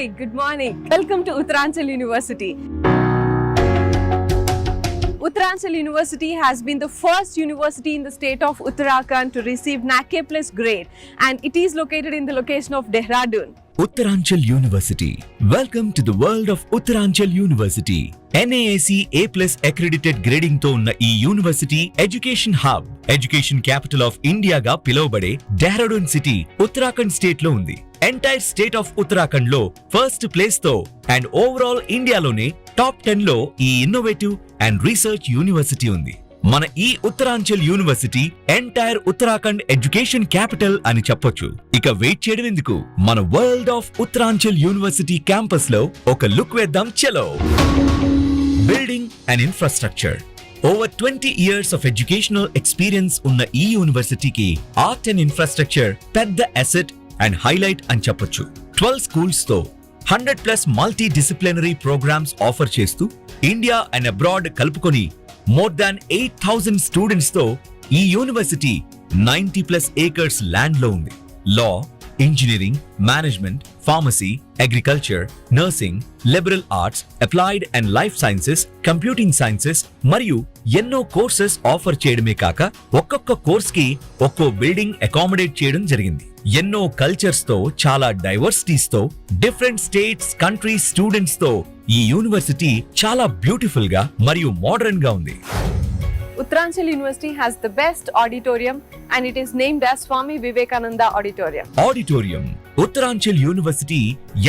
Hi, good morning. Welcome to Uttaranchal University. Uttaranchal University has been the first university in the state of Uttarakhand to receive NAC A+ grade, and it is located in the location of Dehradun. Uttaranchal University. Welcome to the world of Uttaranchal University. NAAC A+ accredited grading తో ఉన్న ఈ university education hub, education capital of India గా పిలువబడే Dehradun city Uttarakhand state లో ఉంది. Entire state of Uttarakhand లో first place తో and overall ఇండియాలోనే టాప్ 10 లో ఈ ఇన్నోవేటివ్ అండ్ రీసెర్చ్ యూనివర్సిటీ ఉంది. మన ఈ Uttaranchal university entire Uttarakhand education capital అని చెప్పొచ్చు. ఇక వెయిట్ చేయడం ఎందుకు, మన world of Uttaranchal university campus లో ఒక లుక్ వేద్దాం. చలో. Building and infrastructure. Over 20 years of educational experience ఉన్న ఈ యూనివర్సిటీకి ఆర్ట్ అండ్ ఇన్ఫ్రాస్ట్రక్చర్ పెద్ద అసెట్ అండ్ హైలైట్ అని చెప్పొచ్చు. 12 schools తో 100+ మల్టీ డిసిప్లినరీ ప్రోగ్రామ్స్ ఆఫర్ చేస్తూ ఇండియా అండ్ అబ్రాడ్ కలుపుకొని మోర్ దాన్ 8,000 స్టూడెంట్స్ తో ఈ యూనివర్సిటీ 90+ acres ల్యాండ్ లో ఉంది. Law, engineering, management, pharmacy, agriculture, nursing, liberal arts, applied and life sciences, computing sciences మరియు ఎన్నో కోర్సెస్ ఆఫర్ చేయడమే కాక ఒక్కొక్క కోర్స్ కి ఒక్కో బిల్డింగ్ అకామిడేట్ చేయడం జరిగింది. ఎన్నో కల్చర్స్ తో, చాలా డైవర్సిటీస్ తో, డిఫరెంట్ స్టేట్స్, కంట్రీస్ స్టూడెంట్స్ తో ఈ యూనివర్సిటీ చాలా బ్యూటిఫుల్ గా మరియు మోడర్న్ గా ఉంది. Uttaranchal University has the best auditorium and it is named as Swami Vivekananda Auditorium. Auditorium. Uttaranchal university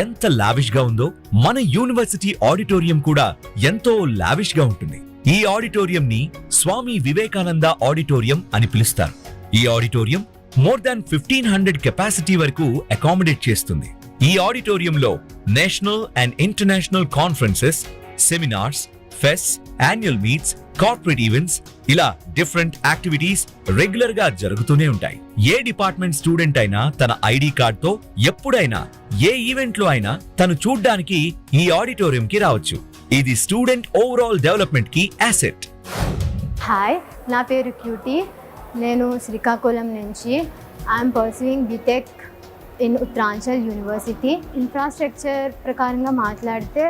ఎంత లావిష్ గా ఉందో మన యూనివర్సిటీ ఆడిటోరియం కూడా ఎంతో లావిష్ గా ఉంటుంది. ఈ ఆడిటోరియం ని స్వామి వివేకానంద ఆడిటోరియం అని పిలుస్తారు. ఈ ఆడిటోరియం మోర్ దాన్ 1500 కెపాసిటీ వరకు అకామిడేట్ చేస్తుంది. ఈ ఆడిటోరియంలో national and international conferences, seminars, fest, annual meets, corporate events ఇలా డిఫరెంట్ యాక్టివిటీస్ రెగ్యులర్ గా జరుగుతూనే ఉంటాయి. ఏ డిపార్ట్మెంట్ స్టూడెంట్ అయినా తన ఐడి కార్డ్ తో ఎప్పుడైనా ఏ ఈవెంట్ లో అయినా తను చూడ్డానికి ఈ ఆడిటోరియం కి రావచ్చు. ఇది స్టూడెంట్ ఓవరాల్ డెవలప్మెంట్ కి అసెట్. హాయ్, నా పేరు క్యూటీ. నేను శ్రీకాకుళం నుంచి. I'm pursuing BTech in Uttaranchal university. Infrastructure ప్రకారంగా మాట్లాడితే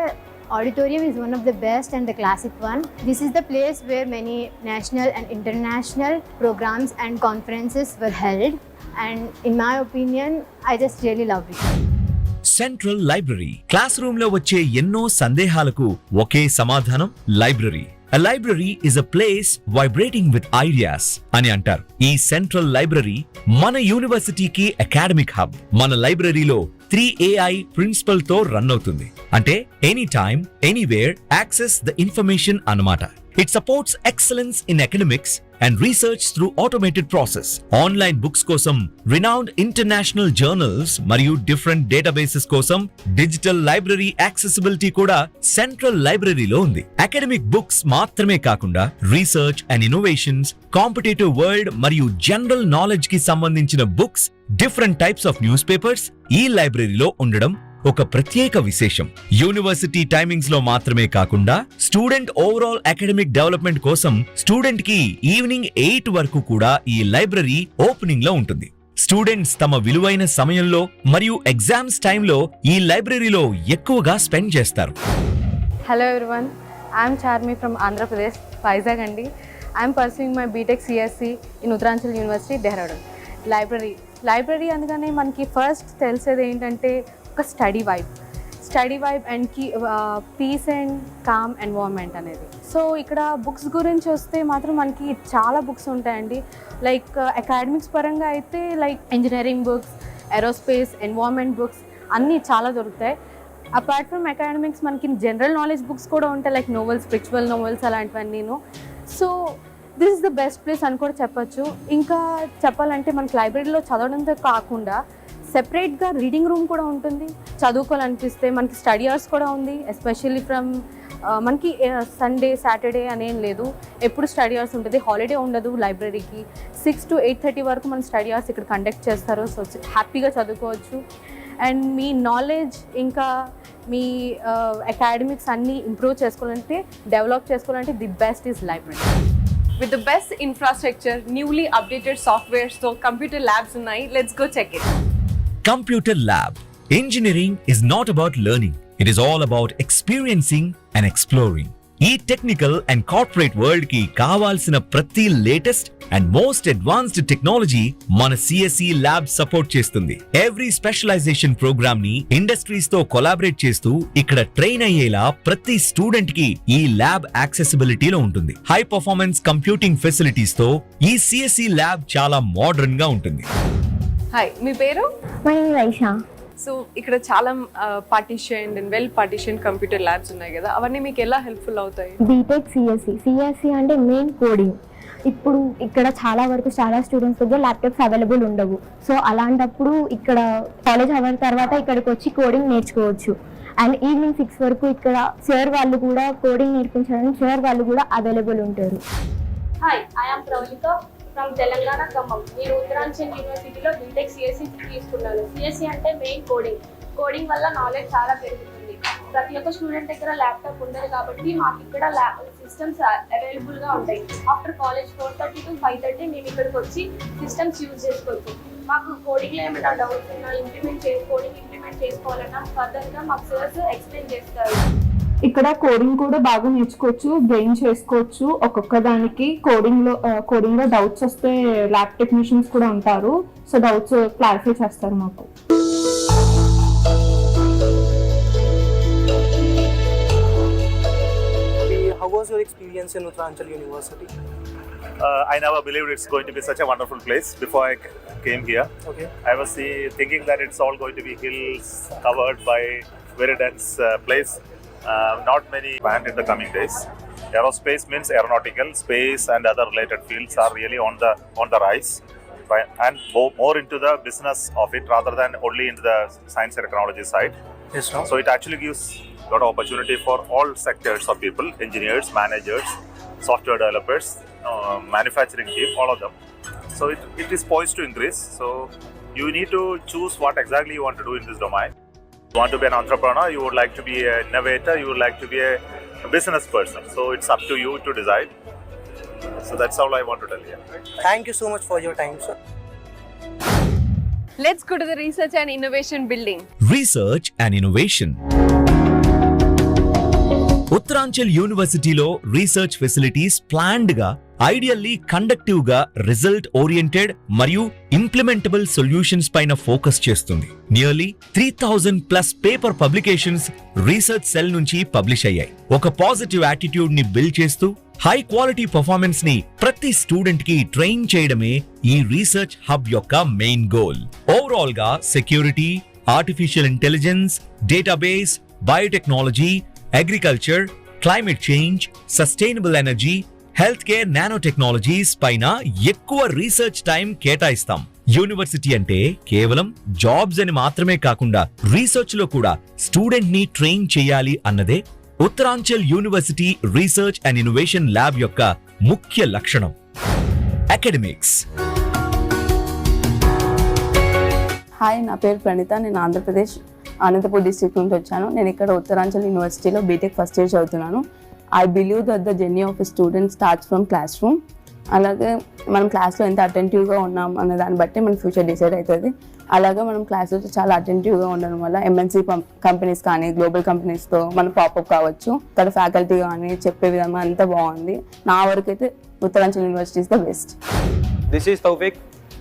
auditorium is one of the best and the classic one. This is the place where many national and international programs and conferences were held, and in my opinion I just really love it. Central library. Class room లో వచ్చే ఎన్నో సందేహాలకు ఒకే సమాధానం library. A library is a place vibrating with ideas అని అంటారు. ఈ central library మన యూనివర్సిటీకి అకాడమిక్ హబ్. మన లైబ్రరీలో 3AI ప్రిన్సిపల్ తో రన్ అవుతుంది. అంటే any time, anywhere access the information అన్నమాట. It supports excellence in academics and research through automated process. Online books కోసం renowned international journals మరియు different databases కోసం digital library accessibility కూడా central libraryలో ఉంది. Academic books మాత్రమే కాకుండా research and innovations, competitive world మరియు general knowledge కి సంబంధించిన books, different types of newspapers ఈ లైబ్రరీలో ఉండడం ఒక ప్రత్యేక విశేషం. యూనివర్సిటీ టైమింగ్స్ లో మాత్రమే కాకుండా స్టూడెంట్ ఓవరాల్ అకాడమిక్ డెవలప్మెంట్ కోసం స్టూడెంట్ కి ఈవినింగ్ 8 వరకు కూడా ఈ లైబ్రరీ ఓపెనింగ్ లో ఉంటుంది. స్టూడెంట్స్ తమ విలువైన సమయంలో మరియు ఎగ్జామ్స్ టైంలో ఈ లైబ్రరీలో ఎక్కువగా స్పెండ్ చేస్తారు. Hello everyone, I am Charmi from Andhra Pradesh, Vizag andi. I am pursuing my BTech CSC in Uttaranchal University, Dehradun. Library అనగానే మనకి ఫస్ట్ తెలిసేది ఏంటంటే ఒక study vibe and peace and calm environment అనేది. సో ఇక్కడ books గురించి వస్తే మాత్రం మనకి చాలా బుక్స్ ఉంటాయండి. లైక్ అకాడమిక్స్ పరంగా అయితే like engineering books, aerospace, environment books అన్నీ చాలా దొరుకుతాయి. అపార్ట్ ఫ్రమ్ అకాడమిక్స్ మనకి జనరల్ నాలెడ్జ్ బుక్స్ కూడా ఉంటాయి, లైక్ నోవెల్స్, స్పిరిచువల్ నోవెల్స్ అలాంటివన్నీను. So this is the best place అని కూడా చెప్పచ్చు. ఇంకా చెప్పాలంటే మనకి లైబ్రరీలో చదవడంతో కాకుండా సెపరేట్గా రీడింగ్ రూమ్ కూడా ఉంటుంది. చదువుకోవాలనిపిస్తే మనకి స్టడీ అవర్స్ కూడా ఉంది. ఎస్పెషల్లీ ఫ్రమ్ మనకి సండే, సాటర్డే అనేం లేదు, ఎప్పుడు స్టడీ అవర్స్ ఉంటుంది. హాలిడే ఉండదు లైబ్రరీకి. 6 to 8:30 వరకు మన స్టడీ అవర్స్ ఇక్కడ కండక్ట్ చేస్తారు. సో హ్యాపీగా చదువుకోవచ్చు. అండ్ మీ నాలెడ్జ్ ఇంకా మీ అకాడమిక్స్ అన్నీ ఇంప్రూవ్ చేసుకోవాలంటే, డెవలప్ చేసుకోవాలంటే the best is library. With the best infrastructure, newly updated software, so computer labs ఉన్నాయి. Let's go check it. Computer lab. Engineering is not about learning. It is all about experiencing and exploring. ఈ technical and corporate world కి కావాల్సిన ప్రతి latest and most advanced technology మన CSE lab support చేస్తుంది. Every specialisation programme ని industries తో collaborate చేస్తూ ఇక్కడ ట్రైన్ అయ్యేలా ప్రతి స్టూడెంట్ కి ఈ ల్యాబ్ యాక్సెసిబిలిటీలో ఉంటుంది. హై పర్ఫార్మెన్స్ కంప్యూటింగ్ ఫెసిలిటీస్ తో ఈ సిఎస్ఈ ల్యాబ్ చాలా మోడర్న్ గా ఉంటుంది. హాయ్, మీ పేరు? My name వైషా. సో ఇక్కడ చాలా partition and well partition computer labs ఉన్నాయి కదా, అవన్నీ మీకు ఎలా హెల్ప్ఫుల్ అవుతాయి? బీటెక్ సిఎస్సి అంటే మెయిన్ కోడింగ్. ఇప్పుడు ఇక్కడ చాలా వరకు చాలా స్టూడెంట్స్ దగ్గర ల్యాప్టాప్స్ అవైలబుల్ ఉండవు. సో అలాంటప్పుడు ఇక్కడ కాలేజ్ అవర్ తర్వాత ఇక్కడికి వచ్చి కోడింగ్ నేర్చుకోవచ్చు. అండ్ ఈవినింగ్ 6 వరకు ఇక్కడ సార్ వాళ్ళు కూడా కోడింగ్ నేర్పించడానికి సార్ వాళ్ళు కూడా అవైలబుల్ ఉంటారు. Hi, I am Pravallika from Telangana Khammam. నేను ఉత్తరాంచల్ యూనివర్సిటీలో బీటెక్ సిఎస్సి తీసుకున్నాను. సిఎస్సి అంటే మెయిన్ కోడింగ్ వల్ల నాలెడ్జ్ చాలా పెరుగుతుంది. ప్రతి ఒక్క స్టూడెంట్ దగ్గర ల్యాప్టాప్ ఉండదు కాబట్టి మాకు ఇక్కడ సిస్టమ్స్ అవైలబుల్గా ఉంటాయి. ఆఫ్టర్ కాలేజ్ 4:30 to 5:30 మేము ఇక్కడికి వచ్చి సిస్టమ్స్ యూజ్ చేసుకోవచ్చు. మాకు కోడింగ్లో ఏమైనా డౌట్స్ ఉన్నా కోడింగ్ ఇంప్లిమెంట్ చేసుకోవాలన్నా ఫర్దర్గా మాకు సర్స్ ఎక్స్ప్లెయిన్ చేస్తారు. ఇక్కడ కోడింగ్ కూడా బాగా నేర్చుకోవచ్చు, గెయిన్ చేసుకోవచ్చు. ఒక్కొక్క దానికి కోడింగ్ లో డౌట్స్ వస్తే ల్యాబ్ టెక్నీషియన్స్ కూడా ఉంటారు. సో డౌట్స్ క్లారిఫై చేస్తారు మాకు. How was your experience in Uttaranchal University? I never believed it's going to be such a wonderful place before I came here. Okay. I was thinking that it's all going to be hills covered by very dense place. Not many planned in the coming days. Aerospace means aeronautical, space and other related fields are really on the rise, right? And more into the business of it rather than only into the science and technology side. Yes, no? So it actually gives a lot of opportunity for all sectors of people, engineers, managers, software developers, manufacturing team, all of them. So it is poised to increase. So you need to choose what exactly you want to do in this domain. You want to be an entrepreneur, you would like to be an innovator, you would like to be a business person. So it's up to you to decide. So that's all I want to tell you. Thank you so much for your time, sir. Let's go to the research and innovation building. Research and innovation. Uttaranchal యూనివర్సిటీలో research facilities planned గా, ideally conductive గా, result oriented మరియు implementable solutions పైన focus చేస్తుంది. Nearly 3000+ paper publications research cell నుంచి publish అయ్యాయి. ఒక positive attitude ని బిల్డ్ చేస్తూ హై క్వాలిటీ పర్ఫార్మెన్స్ ని ప్రతి స్టూడెంట్ కి ట్రైన్ చేయడమే ఈ రీసెర్చ్ హబ్ యొక్క మెయిన్ గోల్. ఓవరాల్ గా security, artificial intelligence, database, biotechnology, agriculture, climate change, sustainable energy, health care, nano technologies పైన ఎక్కువ రీసెర్చ్ టైం కేటాయిస్తాం. యూనివర్సిటీ అంటే కేవలం జాబ్స్ అని మాత్రమే కాకుండా రీసెర్చ్ లో కూడా స్టూడెంట్ ని ట్రైన్ చేయాలి అన్నదే Uttaranchal university research and innovation lab యొక్క ముఖ్య లక్షణం. అకాడమిక్స్. హాయ్, నా పేరు ప్రణీత. నేను ఆంధ్రప్రదేశ్ అనంతపూర్ డిస్ట్రిక్ట్ నుంచి వచ్చాను. నేను ఇక్కడ ఉత్తరాంచల్ యూనివర్సిటీలో బీటెక్ ఫస్ట్ ఇయర్ చదువుతున్నాను. I believe that the journey of a student starts from class room. అలాగే మనం క్లాస్లో ఎంత అటెంటివ్గా ఉన్నాం అనే దాన్ని బట్టి మన ఫ్యూచర్ డిసైడ్ అవుతుంది. అలాగే మనం క్లాస్లో చాలా అటెంటివ్గా ఉండడం వల్ల ఎంఎన్సీ కంపెనీస్ కానీ గ్లోబల్ కంపెనీస్తో మనం పాపప్ కావచ్చు. ఇక్కడ ఫ్యాకల్టీ కానీ చెప్పే విధంగా అంతా బాగుంది. నా వరకు అయితే Uttaranchal university is the best. This is Taufiq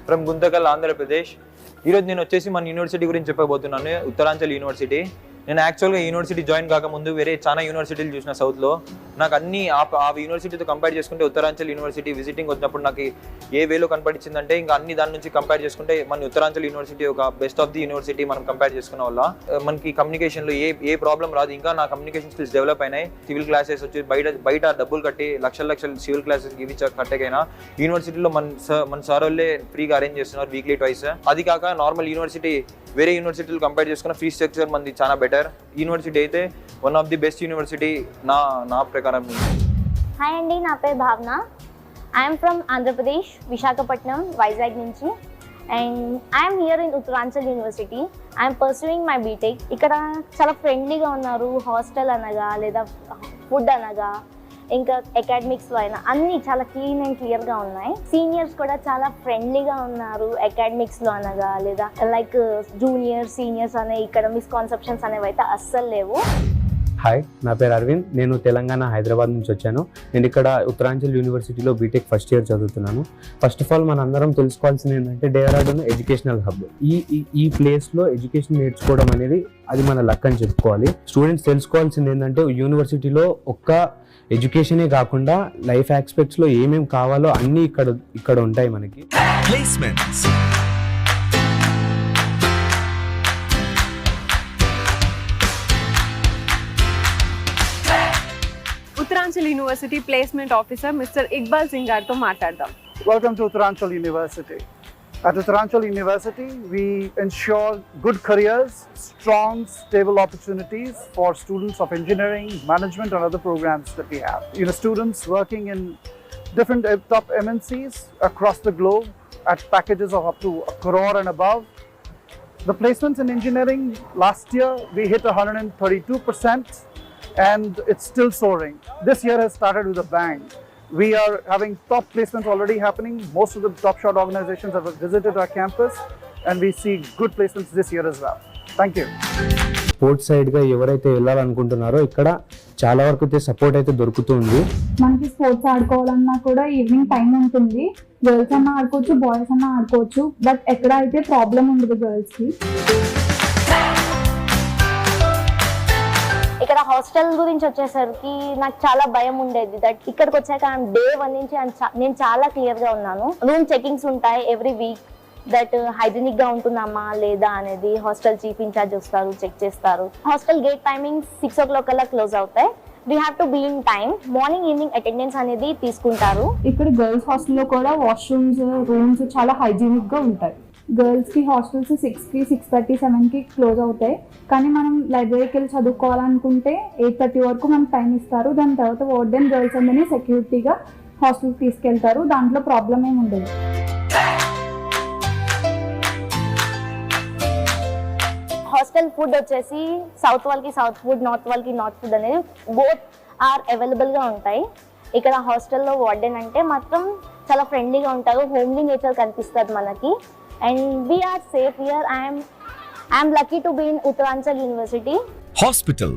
from Guntakal, Andhra Pradesh. ఈరోజు నేను వచ్చేసి మన యూనివర్సిటీ గురించి చెప్పబోతున్నాను, ఉత్తరాంచల్ యూనివర్సిటీ. నేను యాక్చువల్గా యూనివర్సిటీ జాయిన్ కాకముందు వేరే చాలా యూనివర్సిటీలు చూసిన సౌత్లో. నాకు అన్ని ఆ యూనివర్సిటీతో కంపేర్ చేసుకుంటే ఉత్తరాంచల్ యూనివర్సిటీ విజిటింగ్ వచ్చినప్పుడు నాకు ఏ వేలో కనపడించిందంటే ఇంకా అన్ని దాని నుంచి కంపేర్ చేసుకుంటే మన ఉత్తరాంచల్ యూనివర్సిటీ ఒక బెస్ట్ ఆఫ్ ది యూనివర్సిటీ మనం కంపేర్ చేసుకున్న వల్ల మనకి కమ్యూనికేషన్లో ఏ ప్రాబ్లం రాదు. ఇంకా నా కమ్యూనికేషన్ స్కిల్స్ డెవలప్ అయినాయి. సివిల్ క్లాసెస్ వచ్చి బయట డబ్బులు కట్టి లక్షల సివిల్ క్లాసెస్ ఇవి కట్టకైనా యూనివర్సిటీలో మన సార్ వాళ్ళే ఫ్రీగా అరేంజ్ చేస్తున్నారు వీక్లీ ట్వైస్. అది కాక నార్మల్ యూనివర్సిటీ వేరే యూనివర్సిటీలు కంపేర్ చేసుకున్న ఫీ స్ట్రక్చర్ మనది చాలా బెటర్. యూనివర్సిటీ అయితే one of the best university నా ప్రకారం. హాయ్ అండి, నా పేరు భావన. ఐఎమ్ ఫ్రమ్ ఆంధ్రప్రదేశ్, విశాఖపట్నం, వైజాగ్ నుంచి. And I'm here in Uttaranchal university. I'm pursuing my BTech. ఇక్కడ చాలా ఫ్రెండ్లీగా ఉన్నారు. హాస్టల్ అనగా లేదా ఫుడ్ అనగా ఇంకా అకాడమిక్స్లో అయినా అన్నీ చాలా క్లీన్ అండ్ క్లియర్గా ఉన్నాయి. సీనియర్స్ కూడా చాలా ఫ్రెండ్లీగా ఉన్నారు. అకాడమిక్స్లో అనగా లేదా లైక్ జూనియర్స్ సీనియర్స్ అనే ఇక్కడ మిస్కాన్సెప్షన్స్ అనేవి అయితే అస్సలు లేవు. హాయ్, నా పేరు అరవింద్. నేను తెలంగాణ హైదరాబాద్ నుంచి వచ్చాను. నేను ఇక్కడ ఉత్తరాంచల్ యూనివర్సిటీలో బీటెక్ ఫస్ట్ ఇయర్ చదువుతున్నాను. ఫస్ట్ ఆఫ్ ఆల్ మన అందరం తెలుసుకోవాల్సింది ఏంటంటే డెహ్రాడూన్ ఎడ్యుకేషనల్ హబ్. ఈ ప్లేస్లో ఎడ్యుకేషన్ నేర్చుకోవడం అనేది అది మన లక్ అని చెప్పుకోవాలి. స్టూడెంట్స్ తెలుసుకోవాల్సింది ఏంటంటే యూనివర్సిటీలో ఒక్క ఎడ్యుకేషనే కాకుండా లైఫ్ ఆస్పెక్ట్స్లో ఏమేమి కావాలో అన్నీ ఇక్కడ ఉంటాయి మనకి. Placements, Uttaranchal University Placement Officer Mr. Iqbal Singh గారితో మాట్లాడదాం. Welcome to Uttaranchal University. At Uttaranchal University, we ensure good careers, strong, stable opportunities for students of engineering, management and other programs that we have. Students working in different top MNCs across the globe at packages of up to 1 crore and above. The placements in engineering last year, we hit 132%. And it's still soaring. This year has started with a bang. We are having top placements already happening. Most of the top shot organizations have visited our campus and we see good placements this year as well. Thank you. Sports సైడ్గా ఎవరైతే వెళ్ళాలనుకుంటున్నారో ఇక్కడ చాలా వరకు అయితే support అయితే దొరుకుతుంది. మనకి sports ఆడుకోవాలన్నా కూడా ఈవినింగ్ టైం ఉంటుంది. గర్ల్స్ అన్నా ఆడుకోవచ్చు, బాయ్స్ అన్నా ఆడుకోవచ్చు. బట్ ఎక్కడ అయితే ప్రాబ్లం ఉండదు గర్ల్స్కి. ఇక్కడ హాస్టల్ గురించి వచ్చేసరికి నాకు చాలా భయం ఉండేది. దట్ ఇక్కడికి వచ్చాక డే 1 నుంచి నేను చాలా క్లియర్గా ఉన్నాను. రూమ్ చెకింగ్స్ ఉంటాయి ఎవ్రీ వీక్. దట్ హైజీనిక్గా ఉంటున్నామా లేదా అనేది హాస్టల్ చీఫ్ ఇన్ఛార్జ్ వస్తారు, చెక్ చేస్తారు. హాస్టల్ గేట్ టైమింగ్స్ 6 o'clock కల్లా క్లోజ్ అవుతాయి. We have to be in time. Morning evening attendance అనేది తీసుకుంటారు. ఇక్కడ గర్ల్స్ హాస్టల్లో కూడా వాష్రూమ్స్, రూమ్స్ చాలా హైజీనిక్గా ఉంటాయి. గర్ల్స్కి హాస్టల్స్ 6కి, 6:30, 7కి క్లోజ్ అవుతాయి. కానీ మనం లైబ్రరీకి వెళ్ళి చదువుకోవాలనుకుంటే 8:30 వరకు మనకు టైం ఇస్తారు. దాని తర్వాత వార్డెన్ గర్ల్స్ అందరినీ సెక్యూరిటీగా హాస్టల్కి తీసుకెళ్తారు. దాంట్లో ప్రాబ్లం ఏమి ఉండదు. హాస్టల్ ఫుడ్ వచ్చేసి సౌత్ వాళ్ళకి సౌత్ ఫుడ్, నార్త్ వాళ్ళకి నార్త్ ఫుడ్ అనేది బోత్ ఆర్ అవైలబుల్గా ఉంటాయి. ఇక్కడ హాస్టల్లో వార్డెన్ అంటే మాత్రం చాలా ఫ్రెండ్లీగా ఉంటారు. హోమ్లీ నేచర్ కనిపిస్తుంది మనకి. And we are safe here. I am lucky to be in Uttaranchal University. Hospital.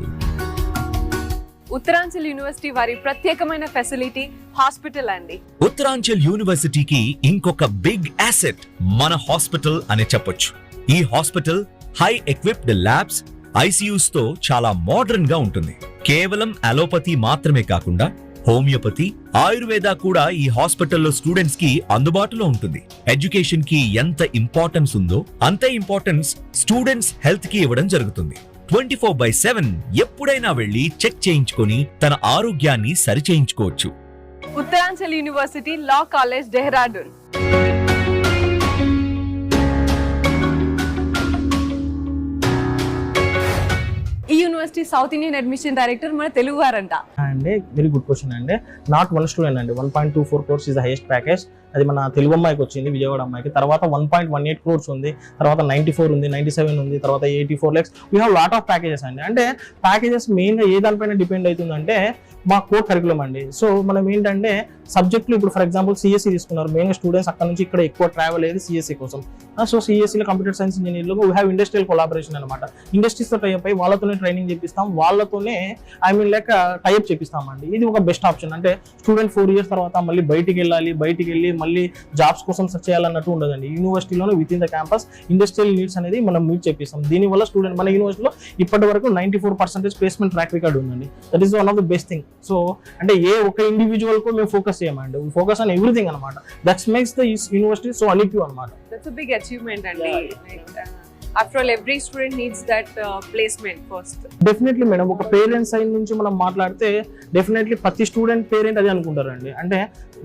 Uttaranchal university వారి ప్రత్యేకమైన ఫెసిలిటీ హాస్పిటల్ అండి. ఉత్తరాంచల్ యూనివర్సిటీకి ఇంకొక బిగ్ అసెట్ మన హాస్పిటల్ అని చెప్పొచ్చు. ఈ hospital high equipped labs, ICUs తో చాలా మోడర్న్ గా ఉంటుంది. కేవలం అలోపతి మాత్రమే కాకుండా హోమియోపతి, ఆయుర్వేద కూడా ఈ హాస్పిటల్లో స్టూడెంట్స్ కి అందుబాటులో ఉంటుంది. ఎడ్యుకేషన్ కి ఎంత ఇంపార్టెన్స్ ఉందో అంతే ఇంపార్టెన్స్ స్టూడెంట్స్ హెల్త్ కి ఇవ్వడం జరుగుతుంది. 24/7 ఎప్పుడైనా వెళ్లి చెక్ చేయించుకొని తన ఆరోగ్యాన్ని సరిచేయించుకోవచ్చు. Uttaranchal university law college, Dehradun. ఈ university south Indian admission director మన తెలుగు వారంట అండి. వెరీ గుడ్ క్వశ్చన్ అండి. నాట్ 1 స్టూడెంట్ అండి. 1.24 crores is the highest package. అది మన తెలుగు అమ్మాయికి వచ్చింది, విజయవాడ అమ్మాయికి. తర్వాత 1.18 crores ఉంది, తర్వాత 94 ఉంది, 97 ఉంది, తర్వాత 84 lakhs. We have lot of packages అండి. అంటే ప్యాకేజెస్ మెయిన్గా ఏ దానిపైన డిపెండ్ అవుతుందంటే మా కోర్ కరికులం అండి. సో మనం ఏంటంటే సబ్జెక్టులు ఇప్పుడు ఫర్ ఎగ్జాంపుల్ సిఎస్సి తీసుకున్నారు. మెయిన్గా స్టూడెంట్స్ అక్కడ నుంచి ఇక్కడ ఎక్కువ ట్రావెల్ అయ్యేది సిఎస్సి కోసం. సో సిఎస్సిలో కంప్యూటర్ సైన్స్ ఇంజనీర్లు వీ హ్యావ్ ఇండస్ట్రియల్ కొలాబరేషన్ అనమాట. ఇండస్ట్రీస్తో టైప్ అయ్యి వాళ్ళతోనే ట్రైనింగ్ చేపిస్తాం, వాళ్ళతోనే టైప్ చేపిస్తామండి. ఇది ఒక బెస్ట్ ఆప్షన్. అంటే స్టూడెంట్ 4 years తర్వాత మళ్ళీ బయటికి వెళ్ళి మళ్ళీ జాబ్స్ కోసం సెర్చ్ చేయాలన్నట్టు ఉండదండి. యూనివర్సిటీలోనే with in the campus industrial needs అనేది మనం మీట్ చేపిస్తాం. దీనివల్ల స్టూడెంట్ మన యూనివర్సిటీలో ఇప్పటి వరకు 94% ప్లేస్మెంట్ ట్రాక్ రికార్డ్ ఉందండి. That is one of the best thing. So అంటే ఏ ఒక ఇండివిజువల్ కు మేము ఫోకస్ చేయమండి. వి ఫోకస్ ఆన్ ఎవ్రీథింగ్ అనమాట. That's makes the university so addictive అనమాట. దట్స్ a big achievement అండి. After all, every student needs that placement first. Definitely madam. ఒక పేరెంట్స్ సైడ్ నుంచి మనం మాట్లాడితే డెఫినెట్లీ ప్రతి స్టూడెంట్ పేరెంట్ అదే అనుకుంటారండి. అంటే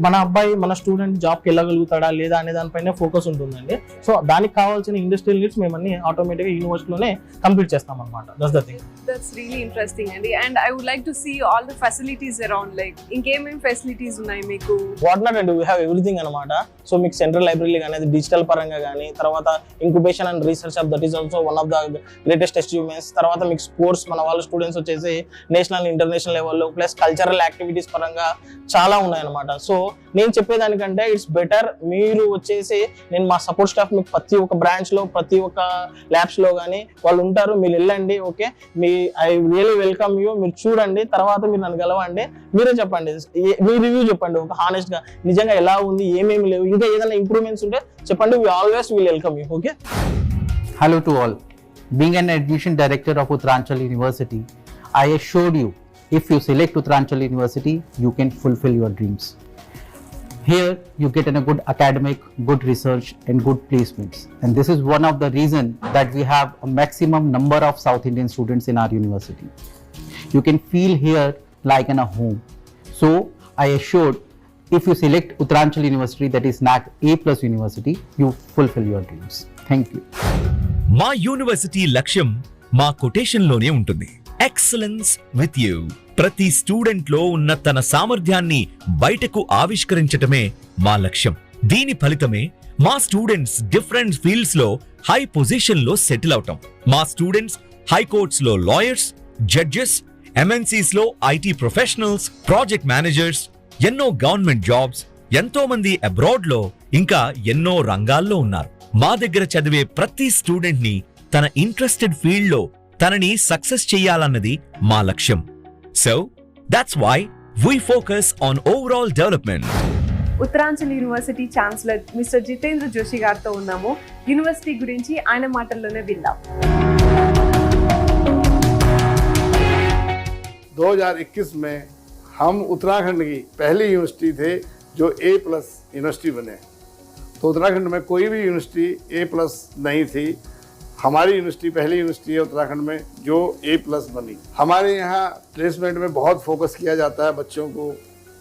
మన అబ్బాయి మన స్టూడెంట్ జాబ్కి వెళ్ళగలుగుతాడా లేదా అనే దానిపైన ఫోకస్ ఉంటుందండి. సో దానికి కావాల్సిన ఇండస్ట్రియల్ నీడ్స్ మేమన్నీ ఆటోమేటిక్గా యూనివర్సిటీలోనే కంప్లీట్ చేస్తాం అనమాట. That's the thing. That's really interesting అండి. And I would like to see all the facilities around. Like ఇంకేమేం ఫెసిలిటీస్ ఉన్నాయి మీకు? వాట్ నాట్ అండి, వీ హ్యావ్ ఎవ్రీథింగ్ అనమాట. సో మీకు సెంట్రల్ లైబ్రరీ కానీ, డిజిటల్ పరంగా కానీ, తర్వాత incubation and research of the that is also one of the greatest achievements. తర్వాత మీకు స్పోర్ట్స్ మన వాళ్ళ స్టూడెంట్స్ వచ్చేసి నేషనల్ ఇంటర్నేషనల్ లెవెల్లో ప్లస్ కల్చరల్ యాక్టివిటీస్ పరంగా చాలా ఉన్నాయన్నమాట. సో నేను చెప్పేదానికంటే ఇట్స్ బెటర్ మీరు వచ్చేసి నేను మా సపోర్ట్ స్టాఫ్ మీకు ప్రతి ఒక్క బ్రాంచ్లో ప్రతి ఒక్క ల్యాబ్స్లో కానీ వాళ్ళు ఉంటారు, మీరు వెళ్ళండి. Okay, I really welcome you. మీరు చూడండి, తర్వాత మీరు నన్ను గెలవండి, మీరే చెప్పండి, మీ రివ్యూ చెప్పండి ఒక హానెస్ట్గా నిజంగా ఎలా ఉంది, ఏమేమి లేవు, ఇంకా ఏదైనా ఇంప్రూవ్మెంట్స్ ఉంటే చెప్పండి. We always will welcome you. Okay. Hello to all. Being an admission director of Uttaranchal University, I assured you, if you select Uttaranchal University, you can fulfill your dreams. Here, you get a good academic, good research and good placements. And this is one of the reasons that we have a maximum number of South Indian students in our university. You can feel here like in a home. So, I assured, if you select Uttaranchal University, that is NAC A+ University, you fulfill your dreams. Thank you. మా university లక్ష్యం మా కొటేషన్లోనే ఉంటుంది, excellence with you. ప్రతి student లో ఉన్న తన సామర్థ్యాన్ని బయటకు ఆవిష్కరించటమే మా లక్ష్యం. దీని ఫలితమే మా స్టూడెంట్స్ డిఫరెంట్ ఫీల్డ్స్ లో హై పొజిషన్ లో సెటిల్ అవటం. మా స్టూడెంట్స్ హైకోర్ట్స్ లో లాయర్స్, జడ్జెస్, MNCs లో IT ప్రొఫెషనల్స్, ప్రాజెక్ట్ మేనేజర్స్, ఎన్నో గవర్నమెంట్ జాబ్స్, ఎంతో మంది అబ్రాడ్ లో, ఇంకా ఎన్నో రంగాల్లో ఉన్నారు. మా దగ్గర చదివే ప్రతి స్టూడెంట్ ని తన ఇంట్రెస్టెడ్ ఫీల్డ్ లో తనని సక్సెస్ చేయాలన్నది మా లక్ష్యం. So that's why we focus on overall development. Uttaranchal university chancellor mister Jitendra Joshi గారితో ఉన్నాము. యూనివర్సిటీ గురించి ఆయన మాటల్లోనే విందాం. 2021 में हम उत्तराखंड की पहली यूनिवर्सिटी थे जो A+ यूनिवर्सिटी बने. तो उत्तराखंड में कोई भी यूनिवर्सिटी A+ नहीं थी. हमारी यूनिवर्सिटी पहली यूनिवर्सिटी है उत्तराखंड में जो A+ बनी. हमारे यहाँ प्लेसमेंट में बहुत फोकस किया जाता है बच्चों को.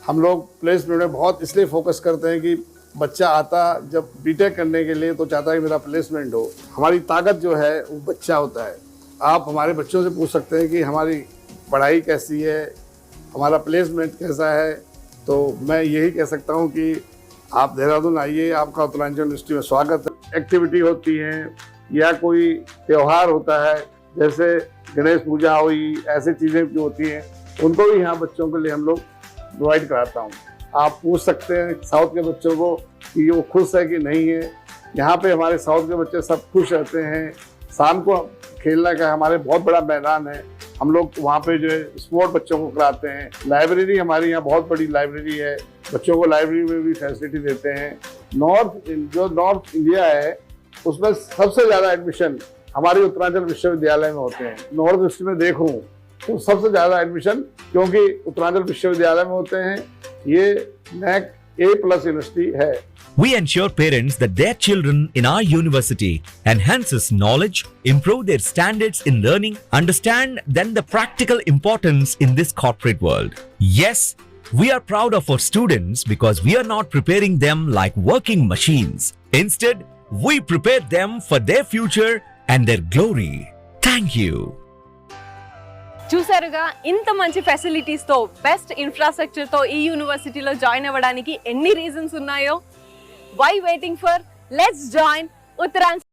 हम लोग प्लेसमेंट में बहुत इसलिए फोकस करते हैं कि बच्चा आता जब बीटेक करने के लिए तो चाहता है कि मेरा प्लेसमेंट हो. हमारी ताकत जो है वो बच्चा होता है. आप हमारे बच्चों से पूछ सकते हैं कि हमारी पढ़ाई कैसी है, हमारा प्लेसमेंट कैसा है. तो मैं यही कह सकता हूँ कि आप देहरादून आइए, आपका उत्तरांचल यूनिवर्सिटी में स्वागत है. एक्टिविटी होती हैं या कोई त्यौहार होता है जैसे गणेश पूजा हुई, ऐसी चीज़ें जो होती हैं उनको भी यहाँ बच्चों के लिए हम लोग प्रोवाइड कराता हूँ. आप पूछ सकते हैं साउथ के बच्चों को कि वो खुश है कि नहीं है. यहाँ पे हमारे साउथ के बच्चे सब खुश रहते हैं. शाम को खेलने का हमारे बहुत बड़ा मैदान है. हम लोग वहाँ पे जो है स्पोर्ट बच्चों को कराते हैं. लाइब्रेरी हमारी यहाँ बहुत बड़ी लाइब्रेरी है, बच्चों को लाइब्रेरी में भी फैसिलिटी देते हैं. नॉर्थ इंडिया है उसमें सबसे ज़्यादा एडमिशन हमारे उत्तरांचल विश्वविद्यालय में होते हैं. नॉर्थ ईस्ट में देखूँ तो सबसे ज़्यादा एडमिशन क्योंकि उत्तरांचल विश्वविद्यालय में होते हैं. ये NAC A+ यूनिवर्सिटी है. We ensure parents that their children in our university enhances knowledge, improve their standards in learning, understand then the practical importance in this corporate world. Yes, we are proud of our students because we are not preparing them like working machines. Instead, we prepare them for their future and their glory. Thank you. చూసారుగా, ఇంత మంచి ఫెసిలిటీస్తో best ఇన్ఫ్రాస్ట్రక్చర్తో ఈ యూనివర్సిటీలో join అవ్వడానికి ఎన్ని reasons ఉన్నాయో. Why waiting for? Let's join Uttaranchal